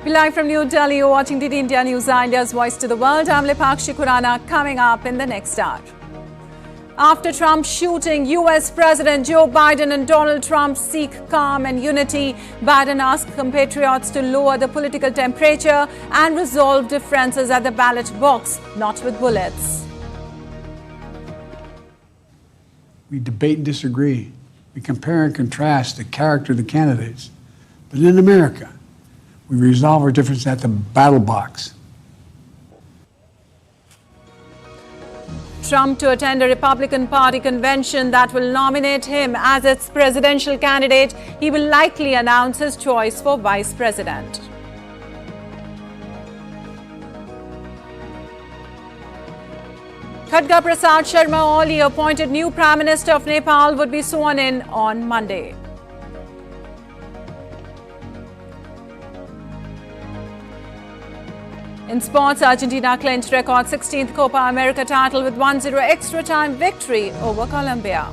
We're live from New Delhi. You're watching DD India News, India's Voice to the World. I'm Lipakshi Khurana. Coming up in the next hour. After Trump's shooting, US President Joe Biden and Donald Trump seek calm and unity. Biden asked compatriots to lower the political temperature and resolve differences at the ballot box, not with bullets. We debate and disagree. We compare and contrast the character of the candidates. But in America, we resolve our differences at the battle box. Trump to attend a Republican Party convention that will nominate him as its presidential candidate. He will likely announce his choice for vice president. Khadga Prasad Sharma Oli, appointed new Prime Minister of Nepal, would be sworn in on Monday. In sports, Argentina clinched record 16th Copa America title with 1-0 extra time victory over Colombia.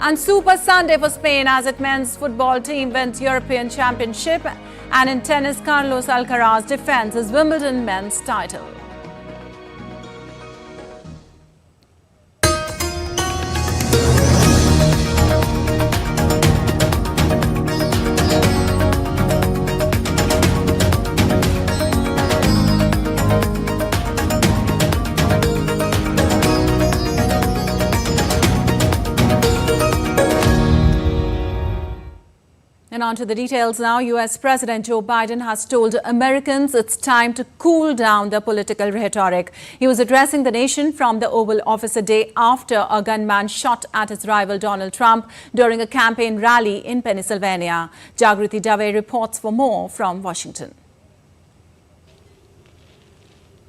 And Super Sunday for Spain as its men's football team wins European Championship, and in tennis, Carlos Alcaraz defends his Wimbledon men's title. And on to the details now. US President Joe Biden has told Americans it's time to cool down the political rhetoric. He was addressing the nation from the Oval Office a day after a gunman shot at his rival Donald Trump during a campaign rally in Pennsylvania. Jagriti Dave reports for more from Washington.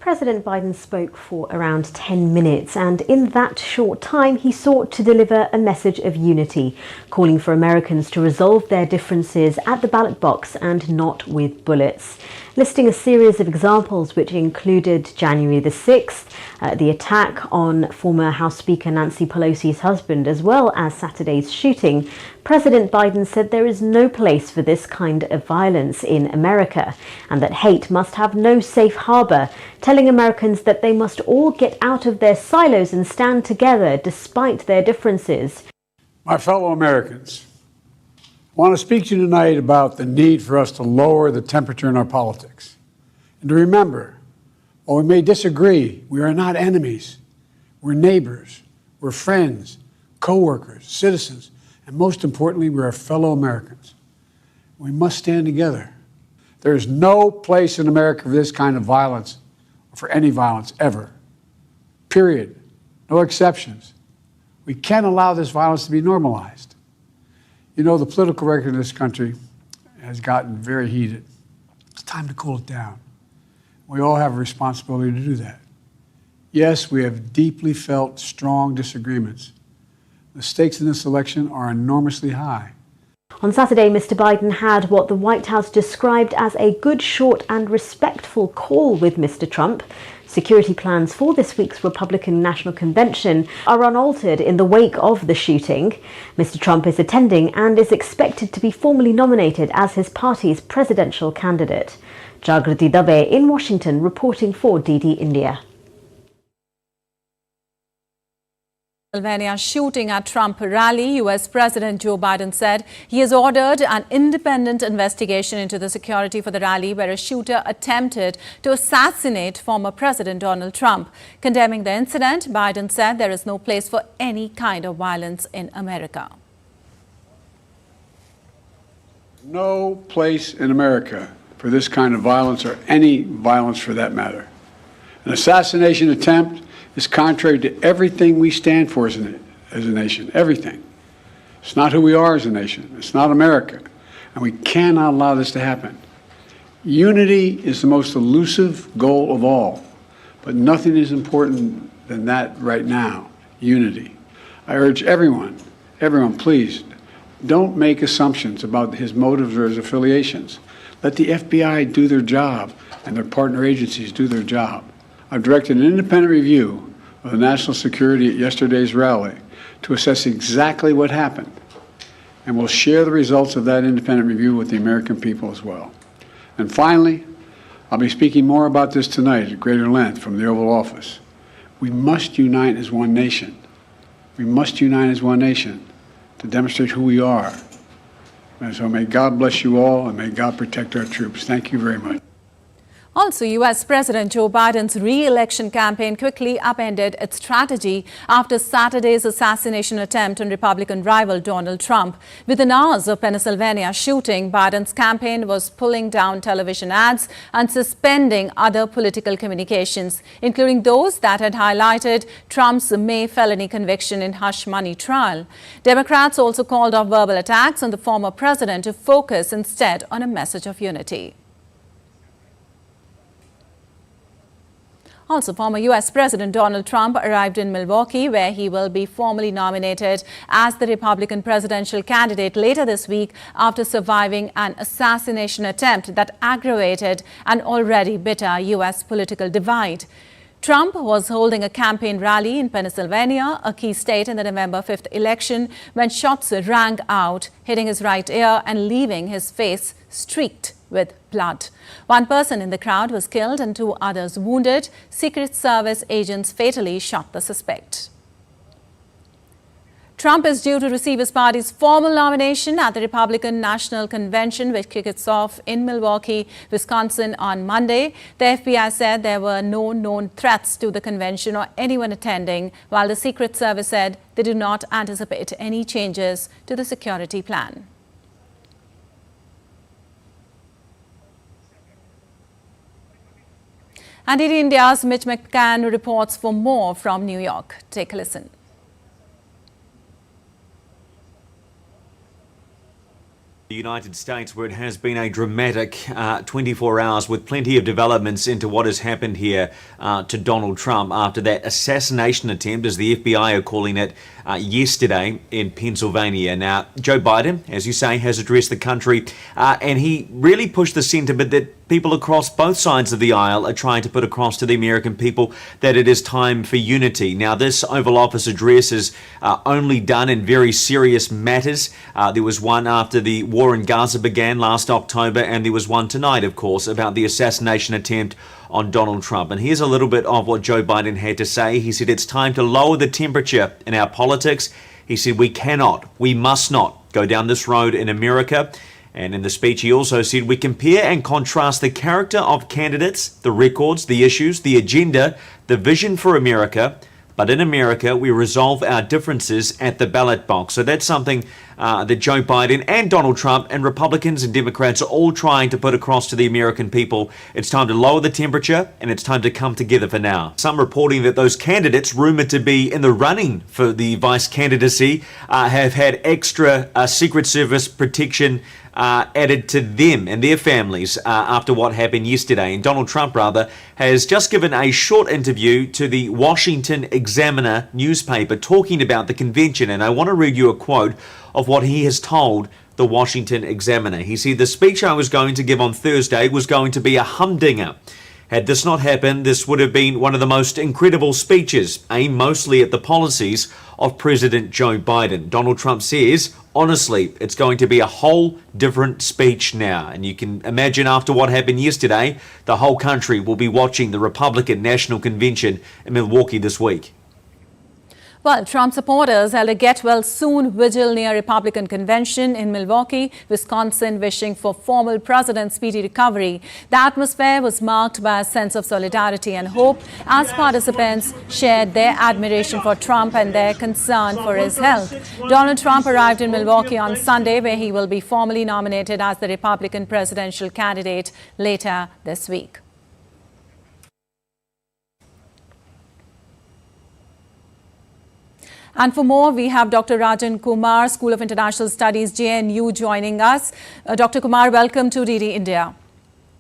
President Biden spoke for around 10 minutes, and in that short time he sought to deliver a message of unity, calling for Americans to resolve their differences at the ballot box and not with bullets, listing a series of examples which included January the 6th, the attack on former House Speaker Nancy Pelosi's husband, as well as Saturday's shooting. President Biden said there is no place for this kind of violence in America and that hate must have no safe harbor, telling Americans that they must all get out of their silos and stand together despite their differences. My fellow Americans, I want to speak to you tonight about the need for us to lower the temperature in our politics and to remember, while we may disagree, we are not enemies. We're neighbors, we're friends, co-workers, citizens, and most importantly, we're our fellow Americans. We must stand together. There is no place in America for this kind of violence, or for any violence ever. Period. No exceptions. We can't allow this violence to be normalized. You know, the political record in this country has gotten very heated. It's time to cool it down. We all have a responsibility to do that. Yes, we have deeply felt strong disagreements. The stakes in this election are enormously high. On Saturday, Mr. Biden had what the White House described as a good, short and respectful call with Mr. Trump. Security plans for this week's Republican National Convention are unaltered in the wake of the shooting. Mr. Trump is attending and is expected to be formally nominated as his party's presidential candidate. Jagriti Dave in Washington reporting for DD India. Pennsylvania shooting at Trump rally, US President Joe Biden said he has ordered an independent investigation into the security for the rally where a shooter attempted to assassinate former President Donald Trump. Condemning the incident, Biden said there is no place for any kind of violence in America. No place in America for this kind of violence, or any violence for that matter. An assassination attempt is contrary to everything we stand for as a nation, everything. It's not who we are as a nation. It's not America. And we cannot allow this to happen. Unity is the most elusive goal of all, but nothing is important than that right now, unity. I urge everyone, please, don't make assumptions about his motives or his affiliations. Let the FBI do their job and their partner agencies do their job. I've directed an independent review of the national security at yesterday's rally to assess exactly what happened. and we'll share the results of that independent review with the American people as well. And finally, I'll be speaking more about this tonight at greater length from the Oval Office. We must unite as one nation. We must unite as one nation to demonstrate who we are. And so may God bless you all, and may God protect our troops. Thank you very much. Also, U.S. President Joe Biden's re-election campaign quickly upended its strategy after Saturday's assassination attempt on Republican rival Donald Trump. Within hours of Pennsylvania shooting, Biden's campaign was pulling down television ads and suspending other political communications, including those that had highlighted Trump's May felony conviction in hush money trial. Democrats also called off verbal attacks on the former president to focus instead on a message of unity. Also, former U.S. President Donald Trump arrived in Milwaukee, where he will be formally nominated as the Republican presidential candidate later this week after surviving an assassination attempt that aggravated an already bitter U.S. political divide. Trump was holding a campaign rally in Pennsylvania, a key state in the November 5th election, when shots rang out, hitting his right ear and leaving his face streaked with blood. One person in the crowd was killed and 2 others wounded. Secret Service agents fatally shot the suspect. Trump is due to receive his party's formal nomination at the Republican National Convention, which kicks off in Milwaukee, Wisconsin on Monday. The FBI said there were no known threats to the convention or anyone attending, while the Secret Service said they do not anticipate any changes to the security plan. And in India's Mitch McCann reports for more from New York. Take a listen. The United States, where it has been a dramatic 24 hours with plenty of developments into what has happened here to Donald Trump after that assassination attempt, as the FBI are calling it, yesterday in Pennsylvania. Now, Joe Biden, as you say, has addressed the country and he really pushed the sentiment that people across both sides of the aisle are trying to put across to the American people that it is time for unity. Now, this Oval Office address is only done in very serious matters. There was one after the war in Gaza began last October, and there was one tonight, of course, about the assassination attempt on Donald Trump. And here's a little bit of what Joe Biden had to say. He said it's time to lower the temperature in our politics. He said we must not go down this road in America. And in the speech, he also said we compare and contrast the character of candidates, the records, the issues, the agenda, the vision for America. But in America, we resolve our differences at the ballot box. So that's something that Joe Biden and Donald Trump and Republicans and Democrats are all trying to put across to the American people. It's time to lower the temperature, and it's time to come together for now. Some reporting that those candidates rumored to be in the running for the vice candidacy have had extra Secret Service protection added to them and their families after what happened yesterday. And Donald Trump, has just given a short interview to the Washington Examiner newspaper talking about the convention. And I want to read you a quote of what he has told the Washington Examiner. He said, "The speech I was going to give on Thursday was going to be a humdinger. Had this not happened, this would have been one of the most incredible speeches, aimed mostly at the policies of President Joe Biden." Donald Trump says, honestly, it's going to be a whole different speech now. And you can imagine after what happened yesterday, the whole country will be watching the Republican National Convention in Milwaukee this week. Well, Trump supporters held a get-well-soon vigil near Republican convention in Milwaukee, Wisconsin, wishing for former President's speedy recovery. The atmosphere was marked by a sense of solidarity and hope as participants shared their admiration for Trump and their concern for his health. Donald Trump arrived in Milwaukee on Sunday, where he will be formally nominated as the Republican presidential candidate later this week. And for more, we have Dr. Rajan Kumar, School of International Studies, JNU, joining us. Dr. Kumar, welcome to DD India.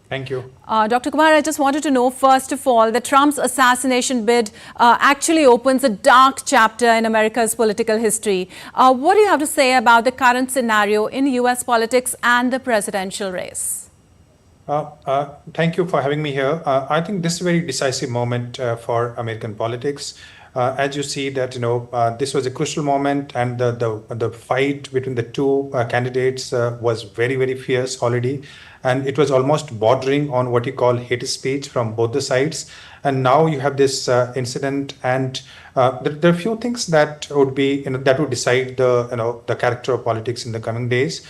Thank you. Dr. Kumar, I just wanted to know, first of all, that Trump's assassination bid actually opens a dark chapter in America's political history. What do you have to say about the current scenario in U.S. politics and the presidential race? Thank you for having me here. I think this is a very decisive moment for American politics. as you see that this was a crucial moment, and the fight between the two candidates was very, very fierce already, and it was almost bordering on what you call hate speech from both the sides. And now you have this incident, and there are a few things that would be that would decide the character of politics in the coming days.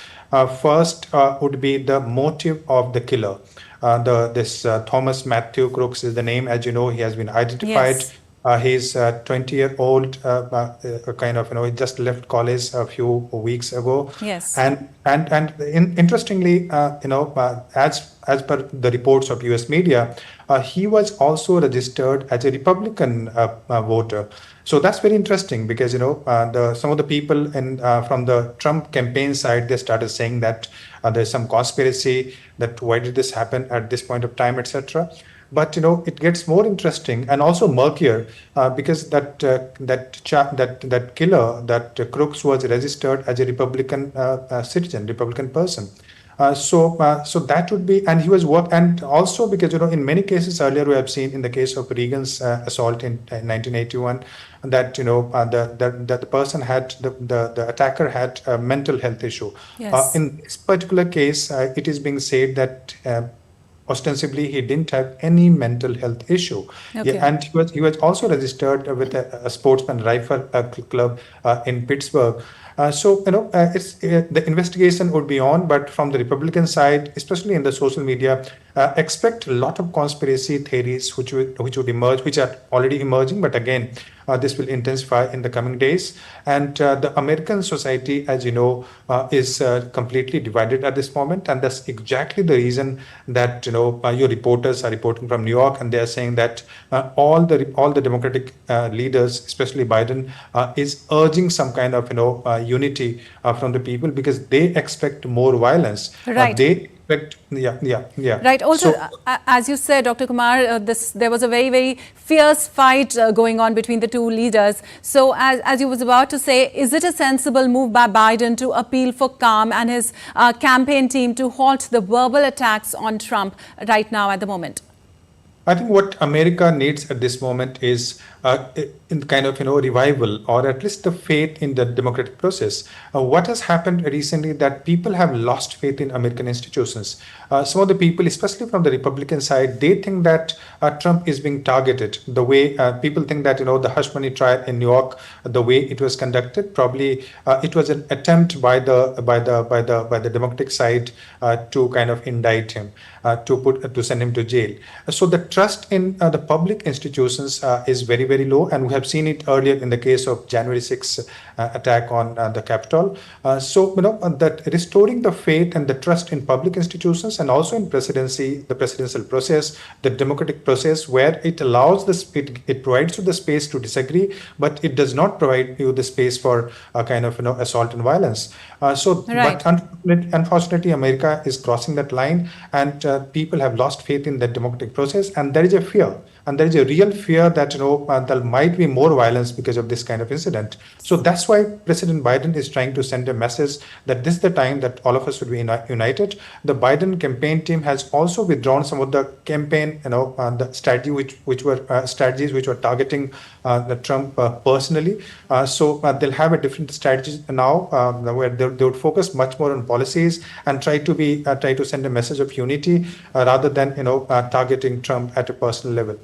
First would be the motive of the killer. This Thomas Matthew Crooks is the name. As you know, he has been identified. Yes. He's a 20-year-old, he just left college a few weeks ago. Yes. And interestingly, as per the reports of U.S. media, he was also registered as a Republican voter. So that's very interesting because some of the people from the Trump campaign side, they started saying that there's some conspiracy, that why did this happen at this point of time, etc. But it gets more interesting and also murkier because that killer, that Crooks, was registered as a Republican citizen, Republican person. So that would be, and he was and also because in many cases earlier we have seen in the case of Reagan's assault in 1981 that the person had the attacker had a mental health issue. Yes. In this particular case, it is being said that ostensibly he didn't have any mental health issue. Okay. Yeah, and he was also registered with a sportsman rifle club in Pittsburgh. It's the investigation would be on, but from the Republican side, especially in the social media, expect a lot of conspiracy theories which would emerge, which are already emerging, but again, this will intensify in the coming days. And the American society, as you know, is completely divided at this moment, and that's exactly the reason that your reporters are reporting from New York, and they are saying that all the Democratic leaders, especially Biden, is urging some kind of unity from the people because they expect more violence. Right. Yeah. Right. Also, So, as you said, Dr. Kumar, there was a very, very fierce fight going on between the two leaders. So, as you was about to say, is it a sensible move by Biden to appeal for calm and his campaign team to halt the verbal attacks on Trump right now at the moment? I think what America needs at this moment is in kind of revival, or at least the faith in the democratic process. What has happened recently that people have lost faith in American institutions. Some of the people, especially from the Republican side, they think that Trump is being targeted. The way people think that the hush money trial in New York, the way it was conducted, probably it was an attempt by the Democratic side to kind of indict him, to send him to jail. So the trust in the public institutions is very, very low, and we have seen it earlier in the case of January 6th attack on the Capitol. That restoring the faith and the trust in public institutions and also in the presidential process, the democratic process, where it allows it provides you the space to disagree, but it does not provide you the space for kind of assault and violence. Right. But unfortunately, America is crossing that line, and people have lost faith in the democratic process, and there is a fear. And there is a real fear that there might be more violence because of this kind of incident. So that's why President Biden is trying to send a message that this is the time that all of us would be united. The Biden campaign team has also withdrawn some of the campaign, the strategy which were strategies which were targeting the Trump personally. So they'll have a different strategy now, where they would focus much more on policies and try to send a message of unity rather than targeting Trump at a personal level.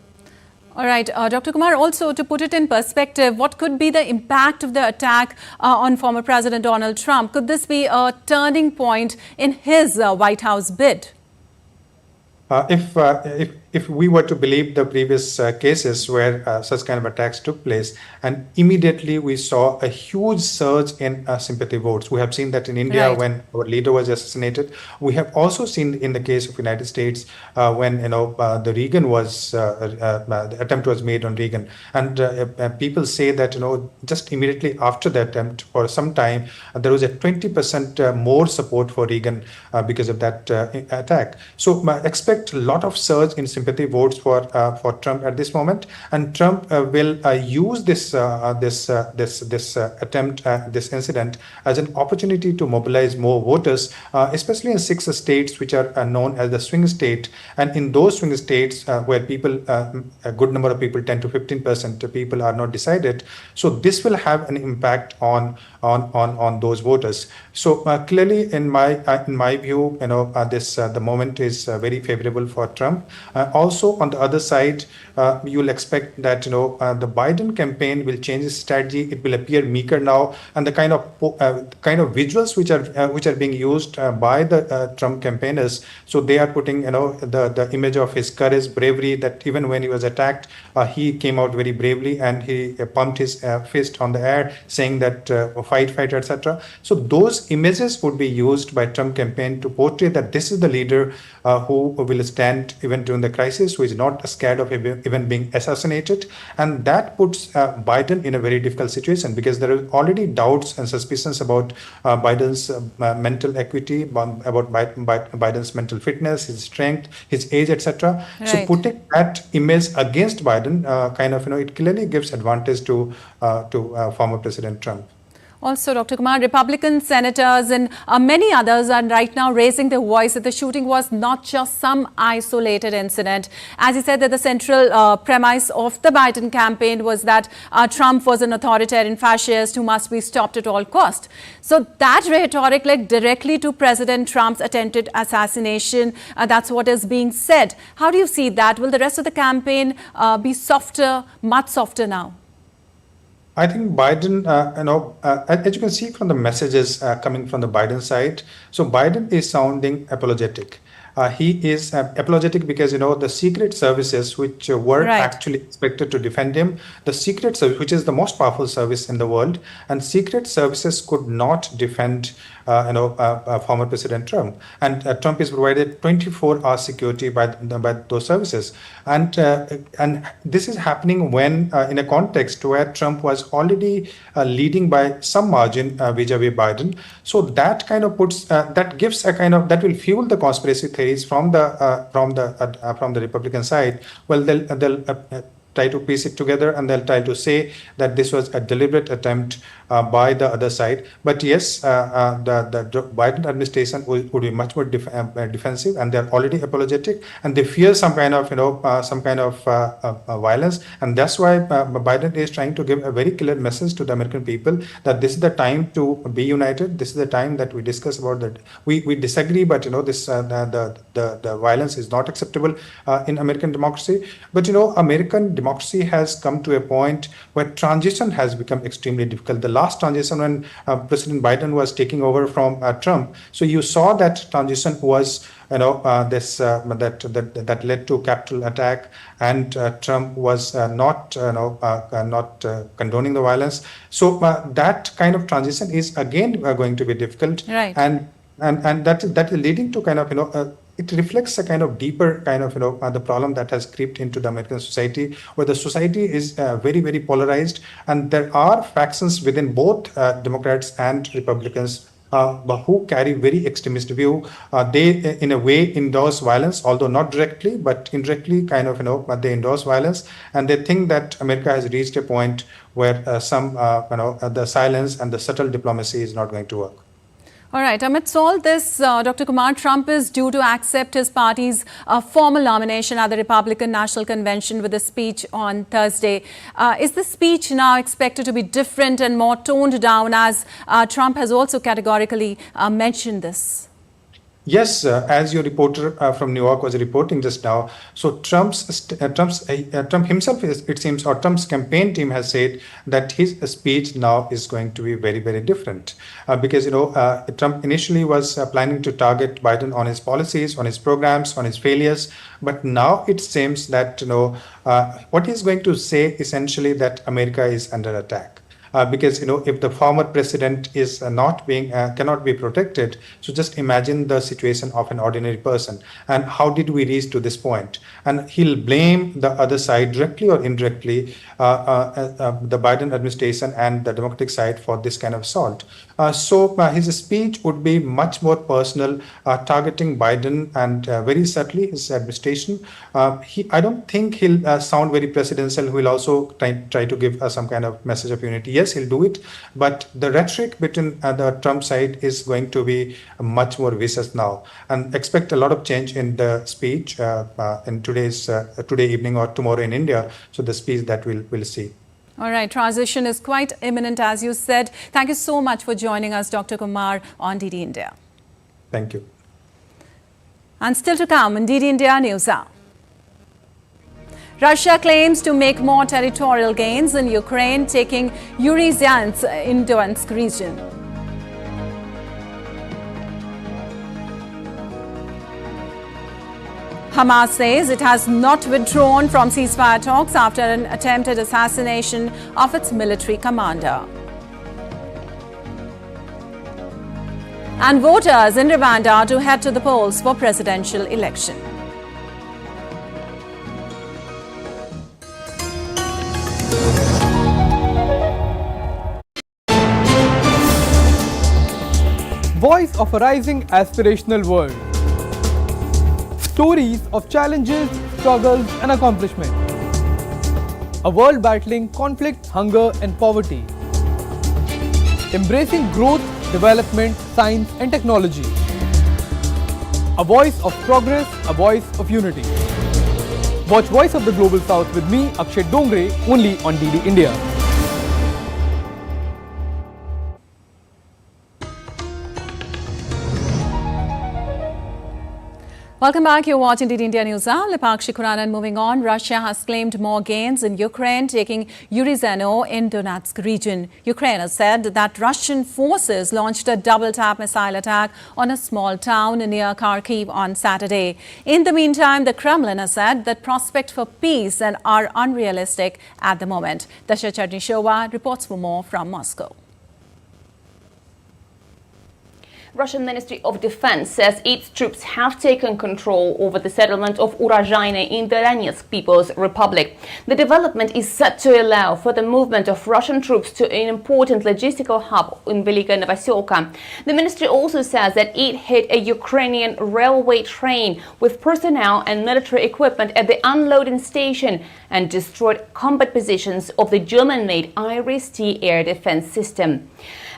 All right, Dr. Kumar, also to put it in perspective, what could be the impact of the attack on former President Donald Trump? Could this be a turning point in his White House bid? If we were to believe the previous cases where such kind of attacks took place, and immediately we saw a huge surge in sympathy votes. We have seen that in India Right. when our leader was assassinated. We have also seen in the case of United States when the Reagan was the attempt was made on Reagan, and people say that just immediately after the attempt, for some time there was a 20% more support for Reagan because of that attack. So expect a lot of surge in sympathy sympathy votes for Trump at this moment, and Trump will use this attempt, this incident, as an opportunity to mobilize more voters, especially in 6 states which are known as the swing state, and in those swing states where people, a good number of people, 10 to 15% of people, are not decided. So this will have an impact on those voters. So clearly, in my view, the moment is very favorable for Trump. Also, on the other side, you'll expect that the Biden campaign will change its strategy. It will appear meeker now, and the kind of visuals which are being used by the Trump campaigners. So they are putting the image of his courage, bravery, that even when he was attacked, he came out very bravely, and he pumped his fist on the air, saying that fight, etc. So those images would be used by Trump campaign to portray that this is the leader who will stand even during the crisis, who is not scared of even being assassinated. And that puts Biden in a very difficult situation, because there are already doubts and suspicions about Biden's mental equity, about Biden's mental fitness, his strength, his age, etc. Right. So putting that image against Biden, it clearly gives advantage to former President Trump. Also, Dr. Kumar, Republican senators and many others are right now raising their voice that the shooting was not just some isolated incident. As he said, that the central premise of the Biden campaign was that Trump was an authoritarian fascist who must be stopped at all cost. So that rhetoric led directly to President Trump's attempted assassination. That's what is being said. How do you see that? Will the rest of the campaign be softer, much softer now? I think Biden, as you can see from the messages coming from the Biden side, so Biden is sounding apologetic. He is apologetic because, the Secret Services, which were Right. actually expected to defend him, the Secret Service, which is the most powerful service in the world, and Secret Services could not defend, former President Trump. And Trump is provided 24-hour security by those services. And this is happening when, in a context where Trump was already leading by some margin vis-a-vis Biden. So that kind of puts, that gives a kind of, that will fuel the conspiracy theories from the Republican side. Well, they'll try to piece it together, and they'll try to say that this was a deliberate attempt by the other side. But yes, the Biden administration would be much more defensive, and they're already apologetic, and they fear some kind of violence, and that's why Biden is trying to give a very clear message to the American people that this is the time to be united. This is the time that we discuss about that. We disagree, but the violence is not acceptable in American democracy. But American democracy has come to a point where transition has become extremely difficult. The last transition, when President Biden was taking over from Trump, so you saw that transition was that led to Capitol attack, and Trump was not condoning the violence. So that kind of transition is again going to be difficult, Right. and that is leading to kind of it reflects a kind of deeper kind of the problem that has crept into the American society, where the society is very, very polarized, and there are factions within both Democrats and Republicans who carry very extremist view. They in a way endorse violence, although not directly, but indirectly kind of but they endorse violence, and they think that America has reached a point where the silence and the subtle diplomacy is not going to work. All right. Amidst all this, Dr. Kumar, Trump is due to accept his party's formal nomination at the Republican National Convention with a speech on Thursday. Is the speech now expected to be different and more toned down, as Trump has also categorically mentioned this? Yes, as your reporter from New York was reporting just now, so Trump himself, it seems, or Trump's campaign team has said that his speech now is going to be very, very different, because Trump initially was planning to target Biden on his policies, on his programs, on his failures, but now it seems that what he's going to say essentially that America is under attack. Because if the former president is not being cannot be protected, so just imagine the situation of an ordinary person, and how did we reach to this point? And he'll blame the other side directly or indirectly, the Biden administration and the Democratic side, for this kind of assault. His speech would be much more personal, targeting Biden and very subtly his administration. I don't think he'll sound very presidential. He'll also try to give some kind of message of unity. Yes, he'll do it, but the rhetoric between the Trump side is going to be much more vicious now, and expect a lot of change in the speech in today evening or tomorrow in India. So the speech that we'll see. All right, transition is quite imminent, as you said. Thank you so much for joining us, Dr. Kumar, on DD India. Thank you. And still to come on DD India News Hour. Russia claims to make more territorial gains in Ukraine, taking Uruzhan in Donetsk region. Hamas says it has not withdrawn from ceasefire talks after an attempted assassination of its military commander. And voters in Rwanda to head to the polls for presidential election. Voice of a rising aspirational world. Stories of challenges, struggles and accomplishment. A world battling conflict, hunger and poverty. Embracing growth, development, science and technology. A voice of progress, a voice of unity. Watch Voice of the Global South with me, Akshay Dongre, only on DD India. Welcome back. You're watching DD India News Hour. Pakshi Khurana, and moving on, Russia has claimed more gains in Ukraine, taking Uruzhan in Donetsk region. Ukraine has said that Russian forces launched a double-tap missile attack on a small town near Kharkiv on Saturday. In the meantime, the Kremlin has said that prospects for peace are unrealistic at the moment. Dasha Chernyshyova reports for more from Moscow. Russian Ministry of Defense says its troops have taken control over the settlement of Uruzhan in the Donetsk People's Republic. The development is set to allow for the movement of Russian troops to an important logistical hub in Velika Novoselka. The ministry also says that it hit a Ukrainian railway train with personnel and military equipment at the unloading station and destroyed combat positions of the German-made Iris-T air defense system.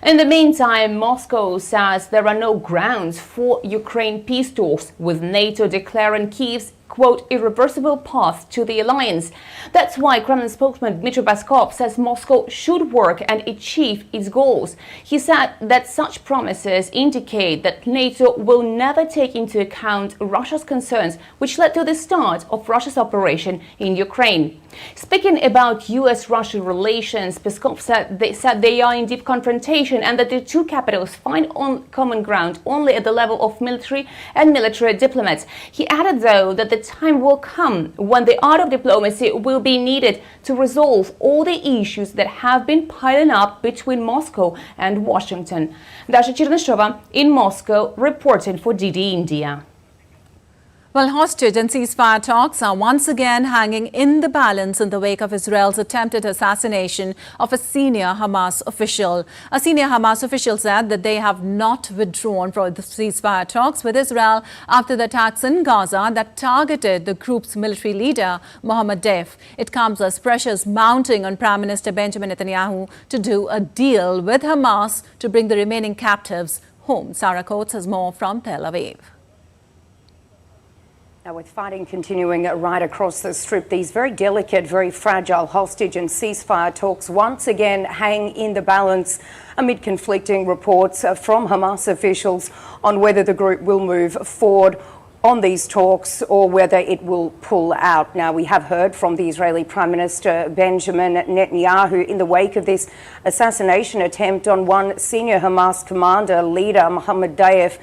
In the meantime, Moscow says there are no grounds for Ukraine peace talks, with NATO declaring Kyiv's quote, irreversible path to the alliance. That's why Kremlin spokesman Dmitry Peskov says Moscow should work and achieve its goals. He said that such promises indicate that NATO will never take into account Russia's concerns, which led to the start of Russia's operation in Ukraine. Speaking about US-Russian relations, Peskov said they are in deep confrontation and that the two capitals find common ground only at the level of military and military diplomats. He added, though, that the time will come when the art of diplomacy will be needed to resolve all the issues that have been piling up between Moscow and Washington. Dasha Chernyshyova in Moscow, reporting for DD India. Well, hostage and ceasefire talks are once again hanging in the balance in the wake of Israel's attempted assassination of a senior Hamas official. A senior Hamas official said that they have not withdrawn from the ceasefire talks with Israel after the attacks in Gaza that targeted the group's military leader, Mohammed Deif. It comes as pressures mounting on Prime Minister Benjamin Netanyahu to do a deal with Hamas to bring the remaining captives home. Sarah Coates has more from Tel Aviv. Now, with fighting continuing right across the Strip, these very delicate, very fragile hostage and ceasefire talks once again hang in the balance amid conflicting reports from Hamas officials on whether the group will move forward on these talks or whether it will pull out. Now, we have heard from the Israeli Prime Minister Benjamin Netanyahu in the wake of this assassination attempt on one senior Hamas commander, leader Mohammed Deif.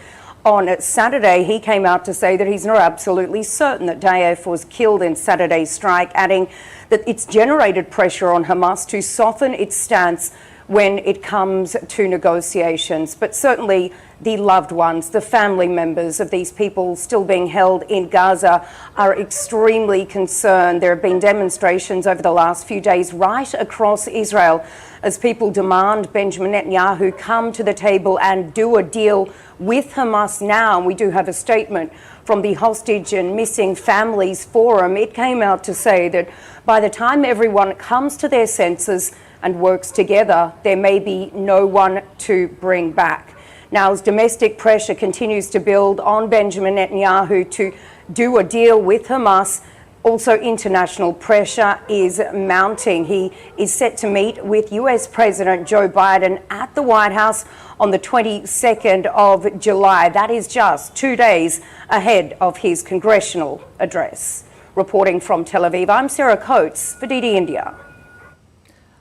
On Saturday, he came out to say that he's not absolutely certain that Deif was killed in Saturday's strike, adding that it's generated pressure on Hamas to soften its stance when it comes to negotiations. But certainly the loved ones, the family members of these people still being held in Gaza are extremely concerned. There have been demonstrations over the last few days right across Israel as people demand Benjamin Netanyahu come to the table and do a deal with Hamas now. And we do have a statement from the Hostage and Missing Families Forum. It came out to say that by the time everyone comes to their senses and works together, there may be no one to bring back. Now, as domestic pressure continues to build on Benjamin Netanyahu to do a deal with Hamas, also international pressure is mounting. He is set to meet with US President Joe Biden at the White House on the 22nd of July. That is just 2 days ahead of his congressional address. Reporting from Tel Aviv, I'm Sarah Coates for DD India.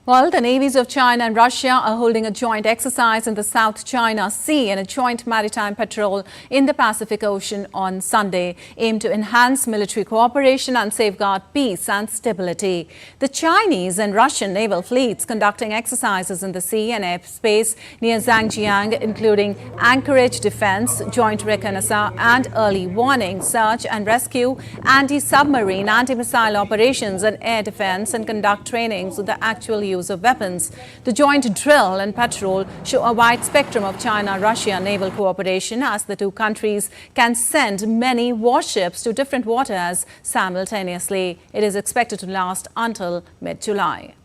Well, the navies of China and Russia are holding a joint exercise in the South China Sea and a joint maritime patrol in the Pacific Ocean on Sunday, aimed to enhance military cooperation and safeguard peace and stability. The Chinese and Russian naval fleets conducting exercises in the sea and airspace near Zhangjiang, including anchorage defense, joint reconnaissance and early warning, search and rescue, anti-submarine, anti-missile operations and air defense, and conduct trainings with the actual use of weapons. The joint drill and patrol show a wide spectrum of China-Russia naval cooperation, as the two countries can send many warships to different waters simultaneously. It is expected to last until mid-July.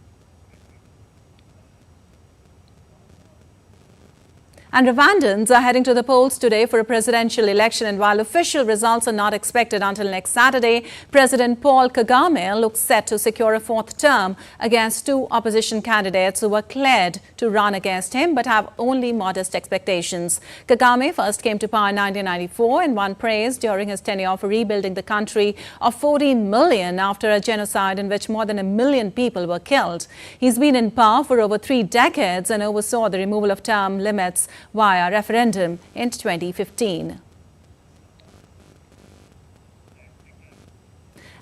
And Rwandans are heading to the polls today for a presidential election, and while official results are not expected until next Saturday, President Paul Kagame looks set to secure a fourth term against two opposition candidates who were cleared to run against him but have only modest expectations. Kagame first came to power in 1994 and won praise during his tenure for rebuilding the country of 14 million after a genocide in which more than 1 million people were killed. He's been in power for over 3 decades and oversaw the removal of term limits via referendum in 2015.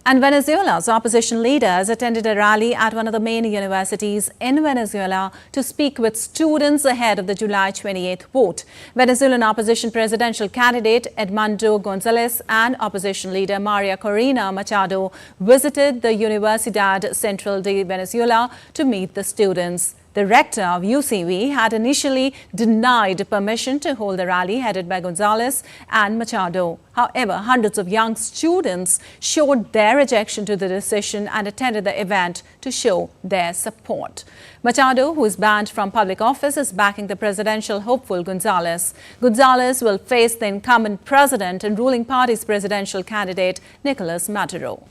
And Venezuela's opposition leaders attended a rally at one of the main universities in Venezuela to speak with students ahead of the July 28th vote. Venezuelan opposition presidential candidate Edmundo Gonzalez and opposition leader Maria Corina Machado visited the Universidad Central de Venezuela to meet the students. The rector of UCV had initially denied permission to hold the rally headed by Gonzalez and Machado. However, hundreds of young students showed their rejection to the decision and attended the event to show their support. Machado, who is banned from public office, is backing the presidential hopeful Gonzalez. Gonzalez will face the incumbent president and ruling party's presidential candidate Nicolas Maduro.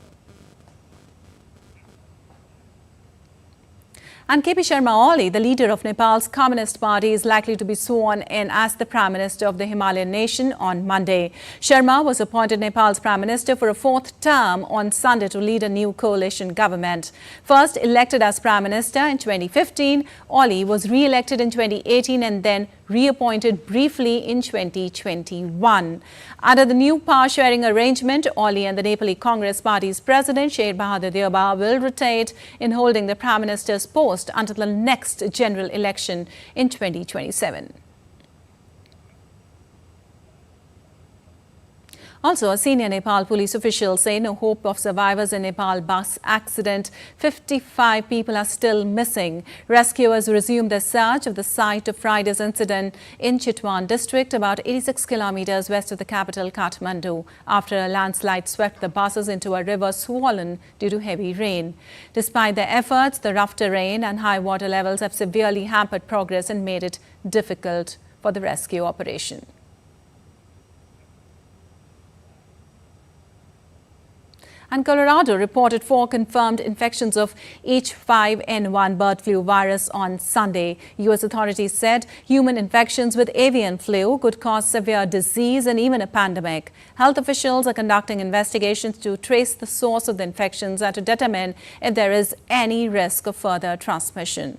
And KP Sharma Oli, the leader of Nepal's Communist Party, is likely to be sworn in as the Prime Minister of the Himalayan nation on Monday. Sharma was appointed Nepal's Prime Minister for a fourth term on Sunday to lead a new coalition government. First elected as Prime Minister in 2015, Oli was re-elected in 2018 and then reappointed briefly in 2021. Under the new power-sharing arrangement, Oli and the Nepali Congress Party's president, Sher Bahadur Deuba, will rotate in holding the Prime Minister's post until the next general election in 2027. Also, a senior Nepal police official say no hope of survivors in Nepal bus accident. 55 people are still missing. Rescuers resumed their search of the site of Friday's incident in Chitwan district, about 86 kilometers west of the capital Kathmandu, after a landslide swept the buses into a river swollen due to heavy rain. Despite their efforts, the rough terrain and high water levels have severely hampered progress and made it difficult for the rescue operation. And Colorado reported 4 confirmed infections of H5N1 bird flu virus on Sunday. U.S. authorities said human infections with avian flu could cause severe disease and even a pandemic. Health officials are conducting investigations to trace the source of the infections and to determine if there is any risk of further transmission.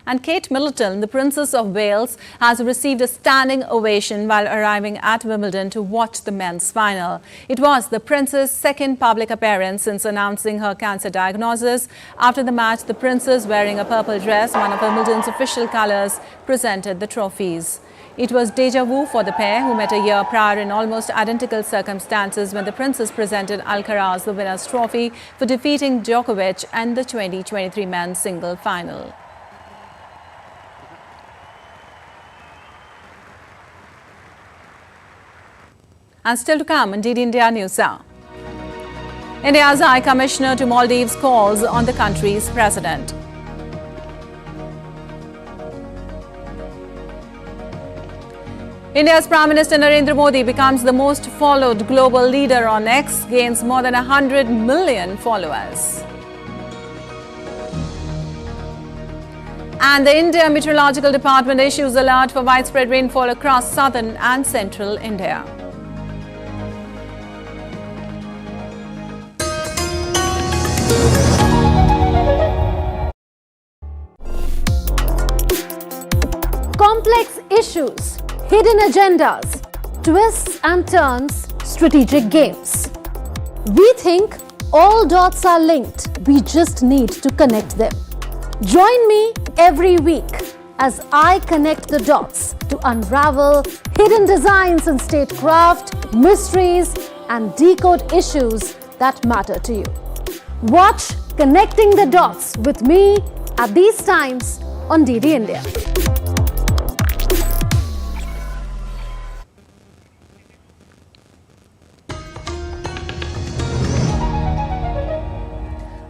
And Kate Middleton, the Princess of Wales, has received a standing ovation while arriving at Wimbledon to watch the men's final. It was the Princess' second public appearance since announcing her cancer diagnosis. After the match, the Princess, wearing a purple dress, one of Wimbledon's official colours, presented the trophies. It was déjà vu for the pair, who met a year prior in almost identical circumstances when the Princess presented Alcaraz the winner's trophy for defeating Djokovic in the 2023 men's single final. And still to come on DD India News Hour. India's High Commissioner to Maldives calls on the country's president. India's Prime Minister Narendra Modi becomes the most followed global leader on X, gains more than 100 million followers. And the India Meteorological Department issues alert for widespread rainfall across southern and central India. Complex issues, hidden agendas, twists and turns, strategic games. We think all dots are linked. We just need to connect them. Join me every week as I connect the dots to unravel hidden designs in statecraft, mysteries, and decode issues that matter to you. Watch Connecting the Dots with me at these times on DD India.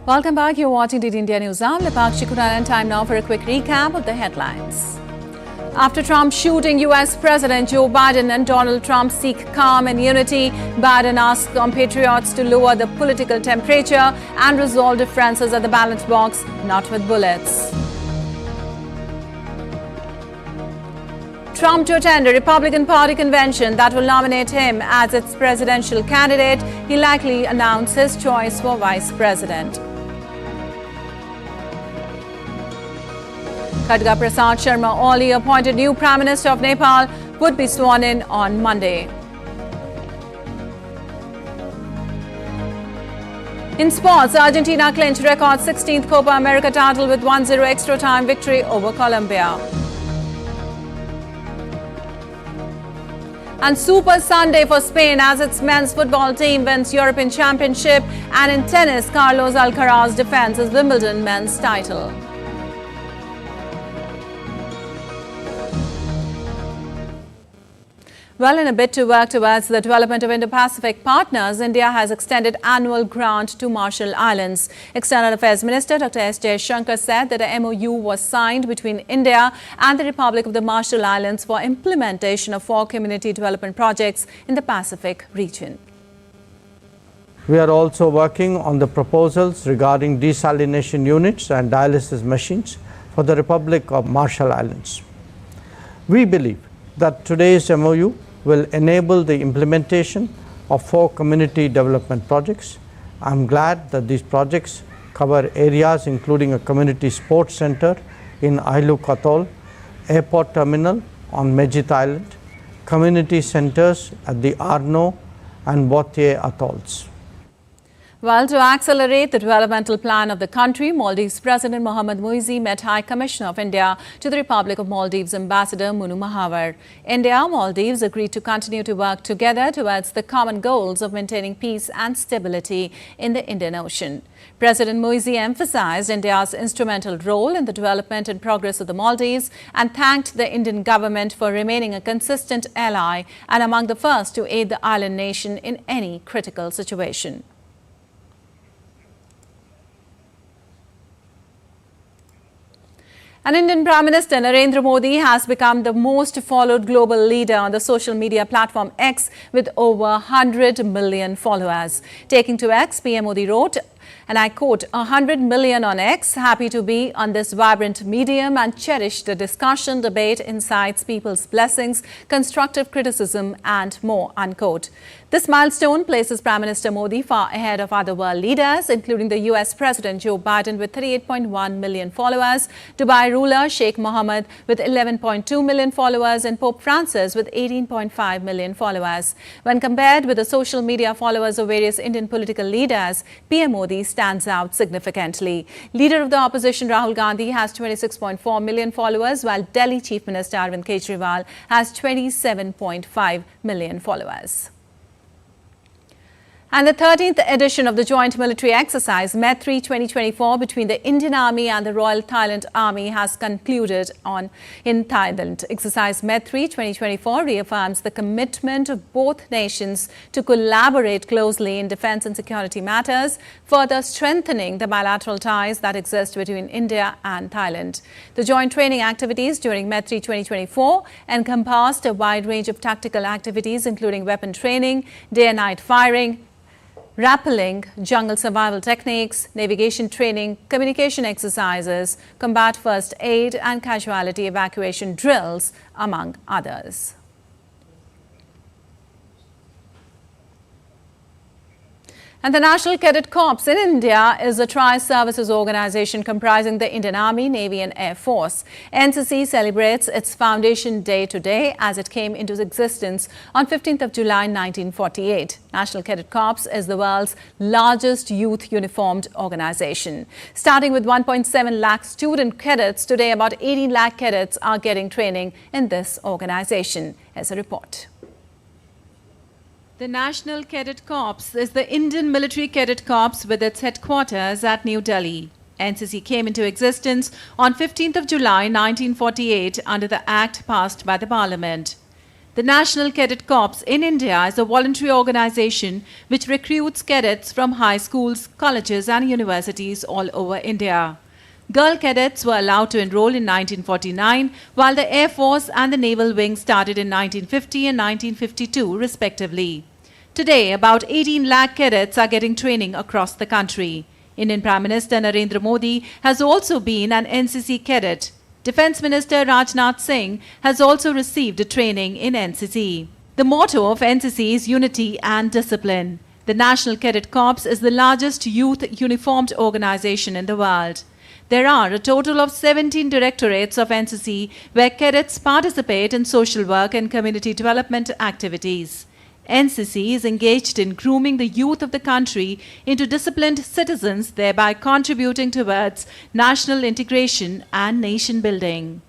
Welcome back. You're watching DD India News. I'm Pakshi Khurana, and time now for a quick recap of the headlines. After Trump shooting US President Joe Biden and Donald Trump seek calm and unity, Biden asked compatriots to lower the political temperature and resolve differences at the ballot box, not with bullets. Trump to attend a Republican Party convention that will nominate him as its presidential candidate. He likely announced his choice for vice president. Khadga Prasad Sharma Oli, appointed new Prime Minister of Nepal, would be sworn in on Monday. In sports, Argentina clinched record 16th Copa America title with 1-0 extra time victory over Colombia. And Super Sunday for Spain as its men's football team wins European Championship, and in tennis, Carlos Alcaraz defends his Wimbledon men's title. Well, in a bid to work towards the development of Indo-Pacific partners, India has extended annual grant to Marshall Islands. External Affairs Minister Dr. S. Jaishankar said that a MOU was signed between India and the Republic of the Marshall Islands for implementation of 4 community development projects in the Pacific region. We are also working on the proposals regarding desalination units and dialysis machines for the Republic of Marshall Islands. We believe that today's MOU will enable the implementation of 4 community development projects. I'm glad that these projects cover areas including a community sports center in Ailuk Atoll, airport terminal on Mejit Island, community centers at the Arno and Botier atolls. Well, to accelerate the developmental plan of the country, Maldives President Mohammad Muizi met High Commissioner of India to the Republic of Maldives Ambassador Munu Mahavar. India and Maldives agreed to continue to work together towards the common goals of maintaining peace and stability in the Indian Ocean. President Muizi emphasized India's instrumental role in the development and progress of the Maldives and thanked the Indian government for remaining a consistent ally and among the first to aid the island nation in any critical situation. And Indian Prime Minister Narendra Modi has become the most followed global leader on the social media platform X with over 100 million followers. Taking to X, PM Modi wrote, And I quote, 100 million on X, happy to be on this vibrant medium and cherish the discussion, debate, insights, people's blessings, constructive criticism and more, unquote. This milestone places Prime Minister Modi far ahead of other world leaders, including the US President Joe Biden with 38.1 million followers, Dubai ruler Sheikh Mohammed with 11.2 million followers, and Pope Francis with 18.5 million followers. When compared with the social media followers of various Indian political leaders, PM Modi stands out significantly. Leader of the opposition Rahul Gandhi has 26.4 million followers, while Delhi Chief Minister Arvind Kejriwal has 27.5 million followers. And the 13th edition of the joint military exercise Maitri 2024 between the Indian Army and the Royal Thailand Army has concluded in Thailand. Exercise Maitri 2024 reaffirms the commitment of both nations to collaborate closely in defense and security matters, further strengthening the bilateral ties that exist between India and Thailand. The joint training activities during Maitri 2024 encompassed a wide range of tactical activities, including weapon training, day and night firing, rappelling, jungle survival techniques, navigation training, communication exercises, combat first aid and casualty evacuation drills, among others. And the National Cadet Corps in India is a tri-services organization comprising the Indian Army, Navy and Air Force. NCC celebrates its foundation day today as it came into existence on 15th of July 1948. National Cadet Corps is the world's largest youth uniformed organization. Starting with 1.7 lakh student cadets, today about 18 lakh cadets are getting training in this organization. Here's a report. The National Cadet Corps is the Indian Military Cadet Corps with its headquarters at New Delhi. NCC came into existence on 15th of July 1948 under the Act passed by the Parliament. The National Cadet Corps in India is a voluntary organization which recruits cadets from high schools, colleges and universities all over India. Girl cadets were allowed to enroll in 1949, while the Air Force and the Naval Wing started in 1950 and 1952, respectively. Today, about 18 lakh cadets are getting training across the country. Indian Prime Minister Narendra Modi has also been an NCC cadet. Defence Minister Rajnath Singh has also received training in NCC. The motto of NCC is unity and discipline. The National Cadet Corps is the largest youth uniformed organization in the world. There are a total of 17 directorates of NCC where cadets participate in social work and community development activities. NCC is engaged in grooming the youth of the country into disciplined citizens, thereby contributing towards national integration and nation building.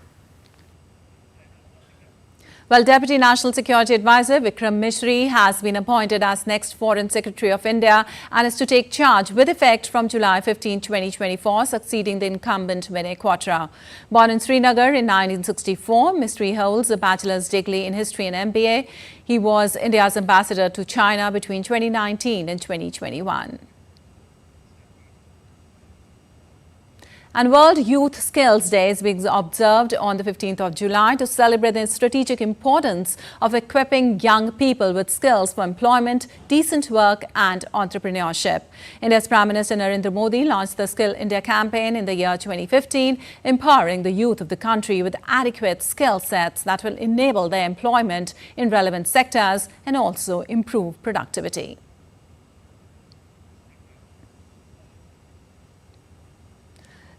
Well, Deputy National Security Advisor Vikram Misri has been appointed as next Foreign Secretary of India and is to take charge with effect from July 15, 2024, succeeding the incumbent Vinay Quatra. Born in Srinagar in 1964, Misri holds a bachelor's degree in history and MBA. He was India's ambassador to China between 2019 and 2021. And World Youth Skills Day is being observed on the 15th of July to celebrate the strategic importance of equipping young people with skills for employment, decent work and entrepreneurship. India's Prime Minister Narendra Modi launched the Skill India campaign in the year 2015, empowering the youth of the country with adequate skill sets that will enable their employment in relevant sectors and also improve productivity.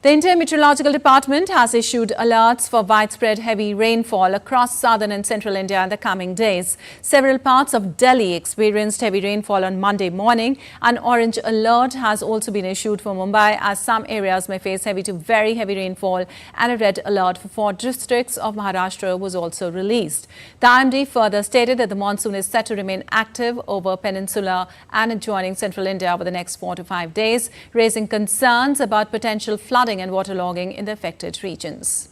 The Indian Meteorological Department has issued alerts for widespread heavy rainfall across southern and central India in the coming days. Several parts of Delhi experienced heavy rainfall on Monday morning. An orange alert has also been issued for Mumbai as some areas may face heavy to very heavy rainfall, and a red alert for 4 districts of Maharashtra was also released. The IMD further stated that the monsoon is set to remain active over peninsular and adjoining central India over the next 4 to 5 days, raising concerns about potential flooding and waterlogging in the affected regions.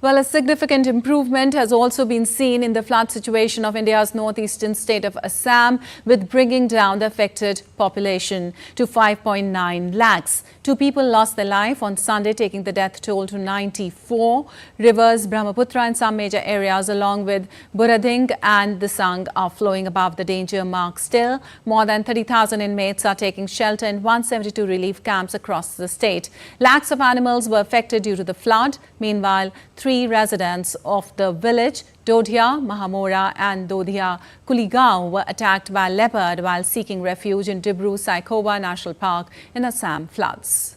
Well, a significant improvement has also been seen in the flood situation of India's northeastern state of Assam, with bringing down the affected population to 5.9 lakhs. 2 people lost their life on Sunday, taking the death toll to 94. Rivers Brahmaputra in some major areas, along with Burading and the Sang, are flowing above the danger mark still. More than 30,000 inmates are taking shelter in 172 relief camps across the state. Lakhs of animals were affected due to the flood. Meanwhile, 3 residents of the village Dodhia, Mahamora and Dodhia Kuligaon were attacked by a leopard while seeking refuge in Dibru-Saikhowa National Park in Assam floods.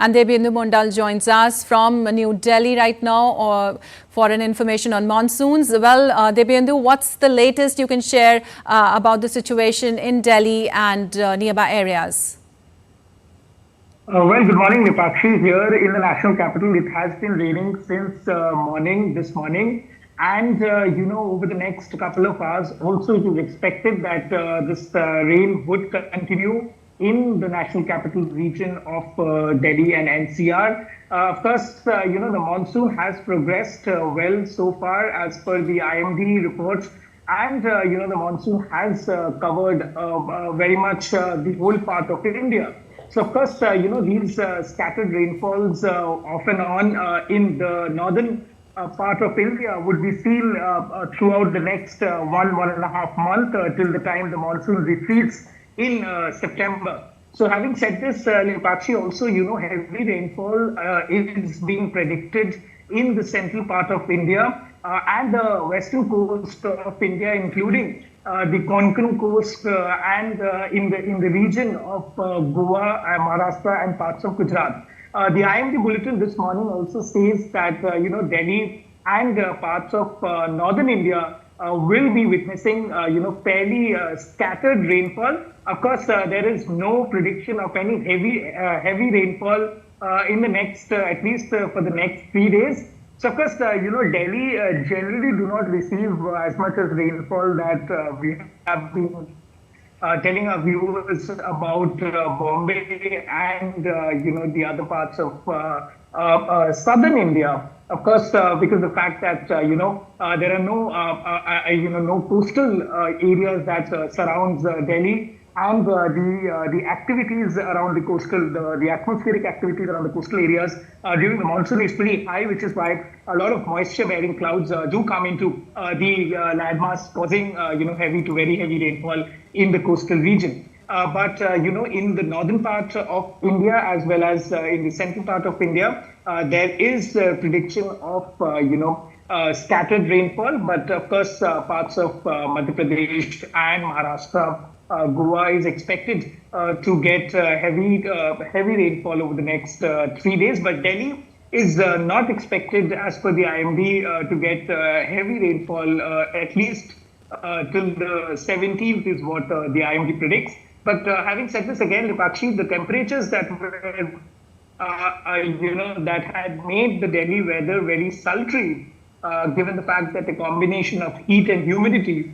And Debyendu Mondal joins us from New Delhi right now for an information on monsoons. Well, Debyendu, what's the latest you can share about the situation in Delhi and nearby areas? Well, good morning, Nipakshi. Here in the national capital, it has been raining since this morning. And, over the next couple of hours, also it is expected that this rain would continue in the national capital region of Delhi and NCR. Of course, the monsoon has progressed well so far as per the IMD reports. And, the monsoon has covered very much the whole part of India. So, of course, these scattered rainfalls off and on in the northern part of India would be seen throughout the next 1.5 months till the time the monsoon retreats in September. So having said this, Nipakshi, also, heavy rainfall is being predicted in the central part of India and the western coast of India, including the Konkan coast and in the region of Goa, Maharashtra and parts of Gujarat. The IMD bulletin this morning also says that, Delhi and parts of northern India will be witnessing, fairly scattered rainfall. Of course, there is no prediction of any heavy rainfall in the next, at least for the next 3 days. So, of course, Delhi generally do not receive as much as rainfall that we have been telling our viewers about Bombay and, the other parts of southern India. Of course, because the fact that, there are no coastal areas that surrounds Delhi, and the activities around the coastal, the atmospheric activities around the coastal areas during the monsoon is pretty high, which is why a lot of moisture-bearing clouds do come into the landmass, causing, heavy to very heavy rainfall in the coastal region. But, in the northern part of India, as well as in the central part of India, there is a prediction of, scattered rainfall. But, of course, parts of Madhya Pradesh and Maharashtra, Goa is expected to get heavy rainfall over the next 3 days. But Delhi is not expected, as per the IMD, to get heavy rainfall at least till the 17th is what the IMD predicts. But having said this again, Nipakshi, the temperatures that were, that had made the Delhi weather very sultry, given the fact that the combination of heat and humidity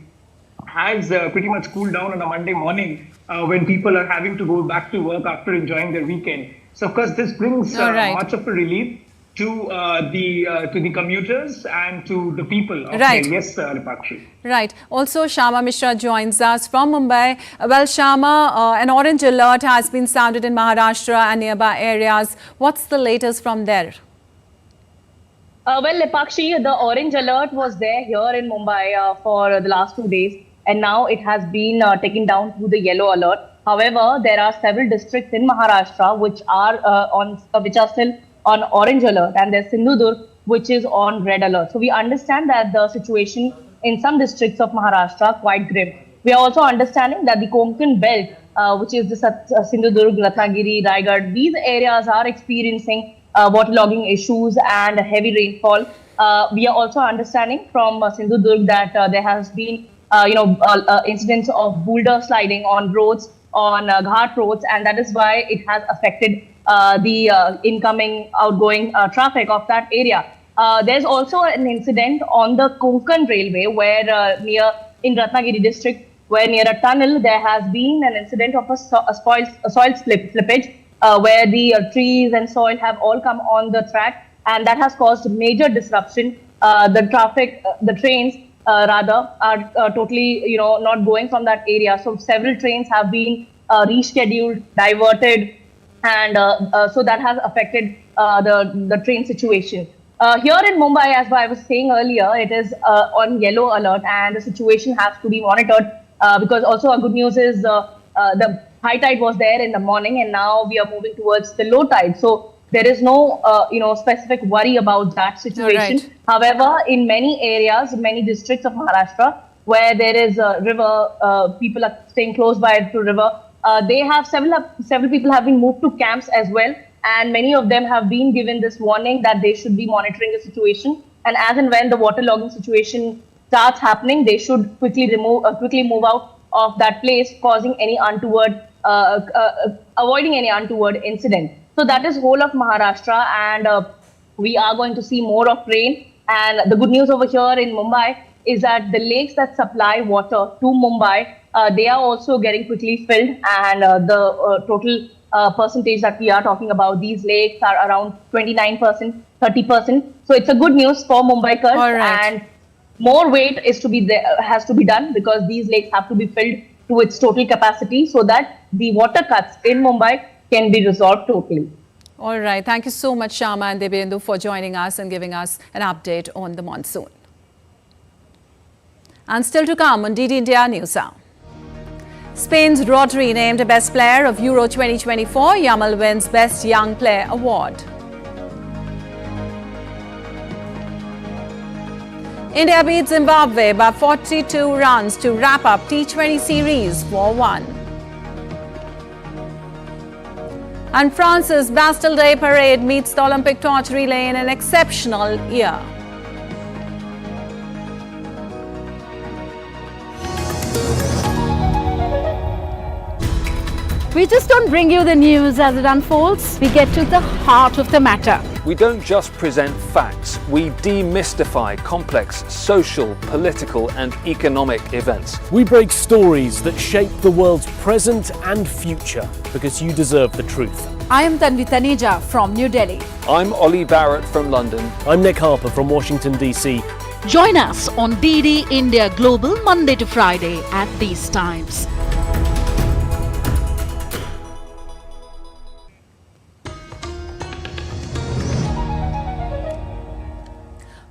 has pretty much cooled down on a Monday morning when people are having to go back to work after enjoying their weekend. So, of course, this brings much of a relief to the commuters and to the people of Delhi. Yes, Nipakshi. Right. Also, Shama Mishra joins us from Mumbai. Well, Shama, an orange alert has been sounded in Maharashtra and nearby areas. What's the latest from there? Well, Nipakshi, the orange alert was there here in Mumbai for the last 2 days, and now it has been taken down to the yellow alert. However, there are several districts in Maharashtra which are still on orange alert, and there's Sindhudurg, which is on red alert. So we understand that the situation in some districts of Maharashtra are quite grim. We are also understanding that the Konkan belt, which is the Sindhudurg, Ratnagiri, Raigad, these areas are experiencing waterlogging issues and heavy rainfall. We are also understanding from Sindhudurg that there has been, incidents of boulder sliding on roads, on ghat roads, and that is why it has affected the incoming, outgoing traffic of that area. There's also an incident on the Konkan Railway where in Ratnagiri district, where near a tunnel, there has been an incident of a soil slippage where the trees and soil have all come on the track, and that has caused major disruption. The traffic, the trains rather, are totally not going from that area. So several trains have been rescheduled, diverted, and so that has affected the train situation. Here in Mumbai, as I was saying earlier, it is on yellow alert, and the situation has to be monitored because also a good news is the high tide was there in the morning, and now we are moving towards the low tide. So there is no specific worry about that situation. Right. However, in many areas, many districts of Maharashtra, where there is a river, people are staying close by to river. They have several people have been moved to camps as well, and many of them have been given this warning that they should be monitoring the situation. And as and when the waterlogging situation starts happening, they should quickly move out of that place, causing any untoward, avoiding any untoward incident. So that is whole of Maharashtra, and we are going to see more of rain. And the good news over here in Mumbai is that the lakes that supply water to Mumbai, they are also getting quickly filled, and the total percentage that we are talking about, these lakes are around 29%, 30%. So it's a good news for Mumbaikars, and more weight is to be there, has to be done, because these lakes have to be filled to its total capacity so that the water cuts in Mumbai can be resolved totally. All right. Thank you so much, Shama and Debyendu, for joining us and giving us an update on the monsoon. And still to come on DD India News Hour. Spain's Rodri named Best Player of Euro 2024. Yamal wins Best Young Player award. India beat Zimbabwe by 42 runs to wrap up T20 series 4-1. And France's Bastille Day Parade meets the Olympic torch relay in an exceptional year. We just don't bring you the news as it unfolds. We get to the heart of the matter. We don't just present facts, we demystify complex social, political and economic events. We break stories that shape the world's present and future, because you deserve the truth. I am Tanvi Taneja from New Delhi. I'm Ollie Barrett from London. I'm Nick Harper from Washington, D.C. Join us on DD India Global Monday to Friday at these times.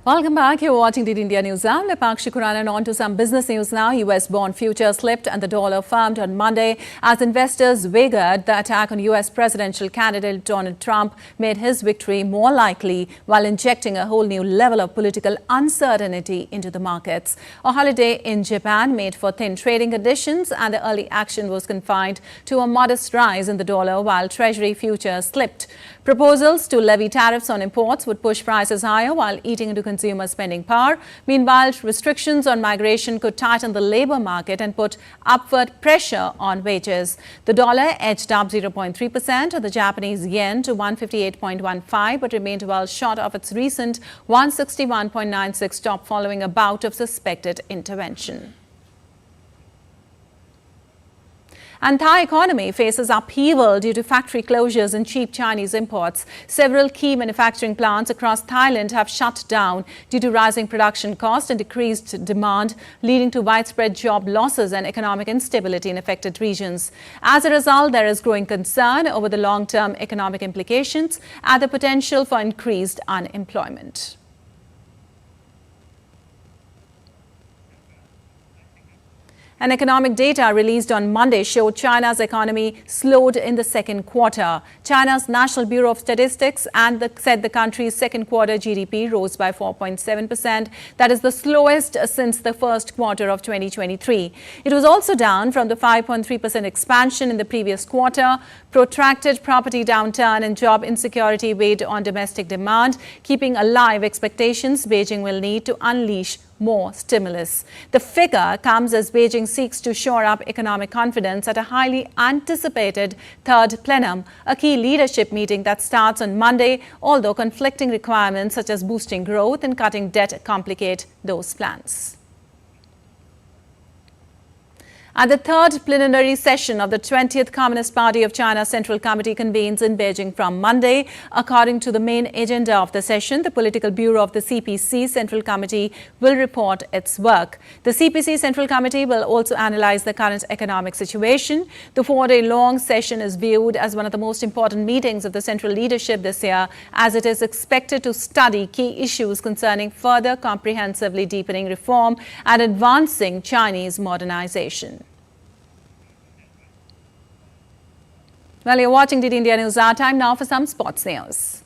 Welcome back. You're watching DD India News Hour. Lepakshi Khurana, on to some business news now. US bond futures slipped and the dollar firmed on Monday as investors wagered the attack on US presidential candidate Donald Trump made his victory more likely, while injecting a whole new level of political uncertainty into the markets. A holiday in Japan made for thin trading conditions, and the early action was confined to a modest rise in the dollar, while Treasury futures slipped. Proposals to levy tariffs on imports would push prices higher while eating into consumer spending power. Meanwhile, restrictions on migration could tighten the labor market and put upward pressure on wages. The dollar edged up 0.3%, or the Japanese yen to 158.15, but remained well short of its recent 161.96 top following a bout of suspected intervention. And Thai economy faces upheaval due to factory closures and cheap Chinese imports. Several key manufacturing plants across Thailand have shut down due to rising production costs and decreased demand, leading to widespread job losses and economic instability in affected regions. As a result, there is growing concern over the long-term economic implications and the potential for increased unemployment. And economic data released on Monday showed China's economy slowed in the second quarter. China's National Bureau of Statistics said the country's second quarter GDP rose by 4.7%. That is the slowest since the first quarter of 2023. It was also down from the 5.3% expansion in the previous quarter. Protracted property downturn and job insecurity weighed on domestic demand, keeping alive expectations Beijing will need to unleash more stimulus. The figure comes as Beijing seeks to shore up economic confidence at a highly anticipated third plenum, a key leadership meeting that starts on Monday, although conflicting requirements such as boosting growth and cutting debt complicate those plans. And the third plenary session of the 20th Communist Party of China Central Committee convenes in Beijing from Monday. According to the main agenda of the session, the Political Bureau of the CPC Central Committee will report its work. The CPC Central Committee will also analyze the current economic situation. The 4-day-long session is viewed as one of the most important meetings of the central leadership this year, as it is expected to study key issues concerning further comprehensively deepening reform and advancing Chinese modernization. Well, you're watching DD India News. Our time now for some sports news.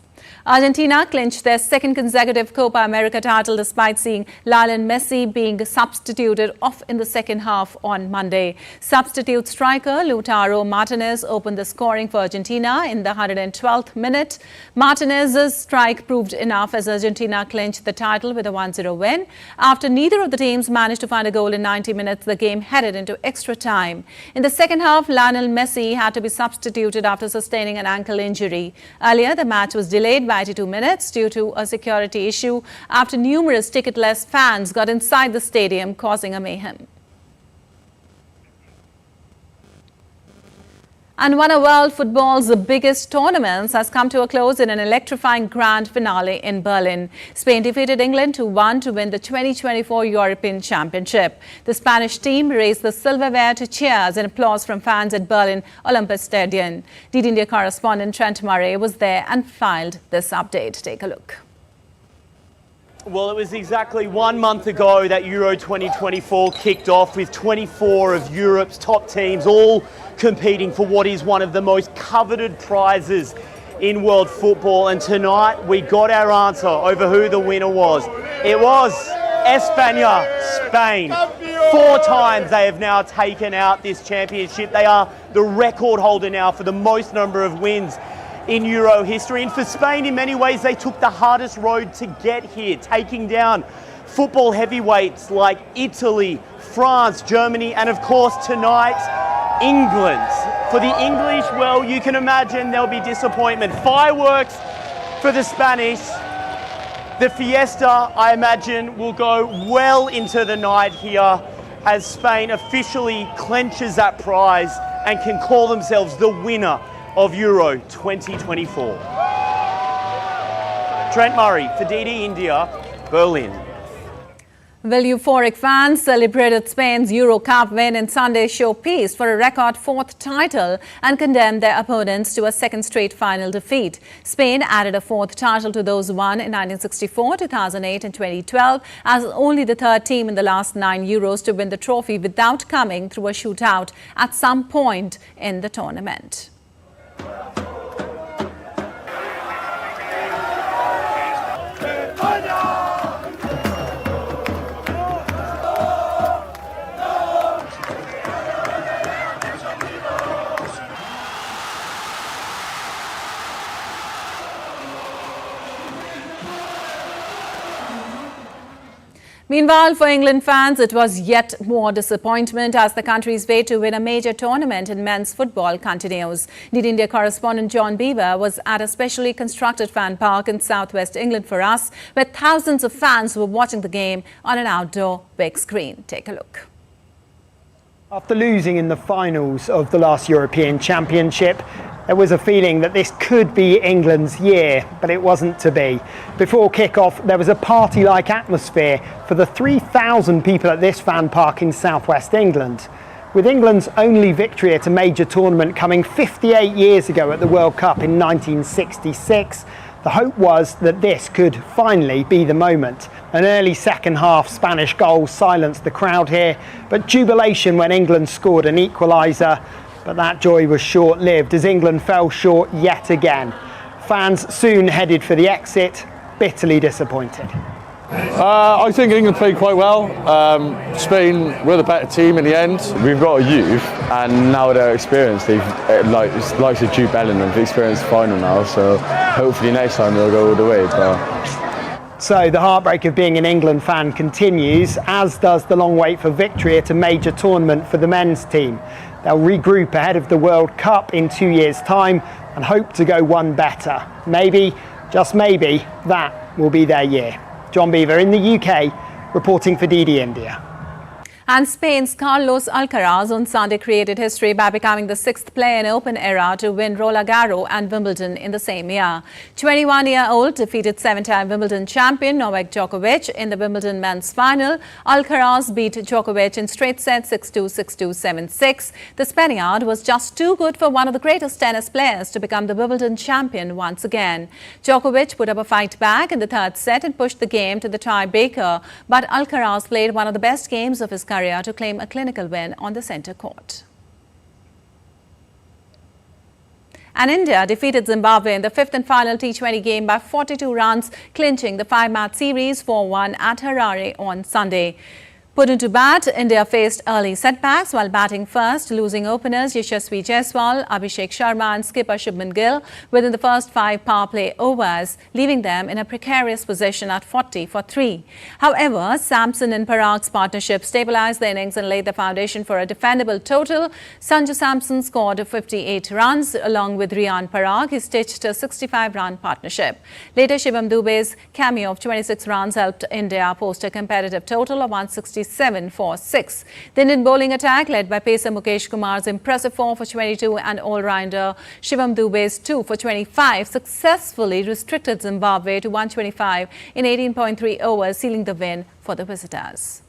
Argentina clinched their second consecutive Copa America title despite seeing Lionel Messi being substituted off in the second half on Monday. Substitute striker Lautaro Martinez opened the scoring for Argentina in the 112th minute. Martinez's strike proved enough as Argentina clinched the title with a 1-0 win. After neither of the teams managed to find a goal in 90 minutes, the game headed into extra time. In the second half, Lionel Messi had to be substituted after sustaining an ankle injury. Earlier, the match was delayed by 92 minutes due to a security issue after numerous ticketless fans got inside the stadium, causing a mayhem. And one of world football's biggest tournaments has come to a close in an electrifying grand finale in Berlin. Spain defeated England 2-1 to win the 2024 European Championship. The Spanish team raised the silverware to cheers and applause from fans at Berlin Olympic Stadium. DD India correspondent Trent Murray was there and filed this update. Take a look. Well, it was exactly 1 month ago that Euro 2024 kicked off with 24 of Europe's top teams all competing for what is one of the most coveted prizes in world football. And tonight we got our answer over who the winner was. It was España, Spain. 4 times they have now taken out this championship. They are the record holder now for the most number of wins in Euro history. And for Spain, in many ways, they took the hardest road to get here, taking down football heavyweights like Italy, France, Germany, and of course tonight, England. For the English, well, you can imagine there'll be disappointment. Fireworks for the Spanish. The fiesta, I imagine, will go well into the night here as Spain officially clenches that prize and can call themselves the winner of Euro 2024. Trent Murray for DD India, Berlin. Well, euphoric fans celebrated Spain's Euro Cup win in Sunday's showpiece for a record 4th title and condemned their opponents to a 2nd straight final defeat. Spain added a 4th title to those won in 1964, 2008 and 2012 as only the 3rd team in the last 9 Euros to win the trophy without coming through a shootout at some point in the tournament. Meanwhile, for England fans, it was yet more disappointment as the country's way to win a major tournament in men's football continues. DD India correspondent John Beaver was at a specially constructed fan park in southwest England for us, where thousands of fans were watching the game on an outdoor big screen. Take a look. After losing in the finals of the last European Championship, there was a feeling that this could be England's year, but it wasn't to be. Before kick-off, there was a party-like atmosphere for the 3,000 people at this fan park in southwest England. With England's only victory at a major tournament coming 58 years ago at the World Cup in 1966, the hope was that this could finally be the moment. An early second half Spanish goal silenced the crowd here, but jubilation when England scored an equaliser. But that joy was short-lived as England fell short yet again. Fans soon headed for the exit, bitterly disappointed. I think England played quite well. Spain were the better team in the end. We've got a youth, and now they're experienced. They've like the Jude Bellingham, they've experienced the final now. So hopefully next time they'll go all the way. But So the heartbreak of being an England fan continues, as does the long wait for victory at a major tournament for the men's team. They'll regroup ahead of the World Cup in 2 years' time and hope to go one better. Maybe, just maybe, that will be their year. John Beaver in the UK, reporting for DD India. And Spain's Carlos Alcaraz on Sunday created history by becoming the sixth player in Open era to win Roland Garros and Wimbledon in the same year. 21-year-old defeated seven-time Wimbledon champion Novak Djokovic in the Wimbledon men's final. Alcaraz beat Djokovic in straight sets 6-2, 6-2, 7-6. The Spaniard was just too good for one of the greatest tennis players to become the Wimbledon champion once again. Djokovic put up a fight back in the third set and pushed the game to the tie-breaker, but Alcaraz played one of the best games of his career to claim a clinical win on the centre court. And India defeated Zimbabwe in the fifth and final T20 game by 42 runs, clinching the 5-match series 4-1 at Harare on Sunday. Put into bat, India faced early setbacks while batting first, losing openers Yashasvi Jaiswal, Abhishek Sharma and skipper Shubman Gill within the first 5 power play overs, leaving them in a precarious position at 40 for 3. However, Samson and Parag's partnership stabilized the innings and laid the foundation for a defendable total. Sanju Samson scored 58 runs along with Riyan Parag. He stitched a 65-run partnership. Later, Shivam Dube's cameo of 26 runs helped India post a competitive total of 167 for 6. The Indian bowling attack, led by pacer Mukesh Kumar's impressive 4 for 22 and all-rounder Shivam Dube's 2 for 25, successfully restricted Zimbabwe to 125 in 18.3 overs, sealing the win for the visitors.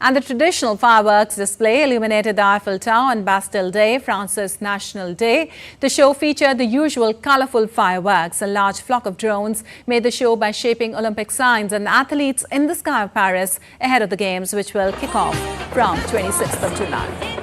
And the traditional fireworks display illuminated the Eiffel Tower on Bastille Day, France's National Day. The show featured the usual colorful fireworks. A large flock of drones made the show by shaping Olympic signs and athletes in the sky of Paris ahead of the Games, which will kick off from 26th of July.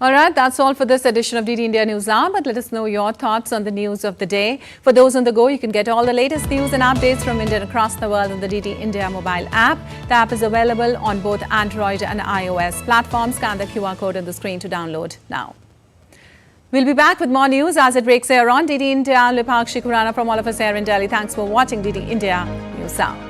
All right, that's all for this edition of DD India News Hour, but let us know your thoughts on the news of the day. For those on the go, you can get all the latest news and updates from India and across the world on the DD India mobile app. The app is available on both Android and iOS platforms. Scan the QR code on the screen to download now. We'll be back with more news as it breaks here on DD India. I'm Pakshi Khurana from all of us here in Delhi. Thanks for watching DD India News Hour.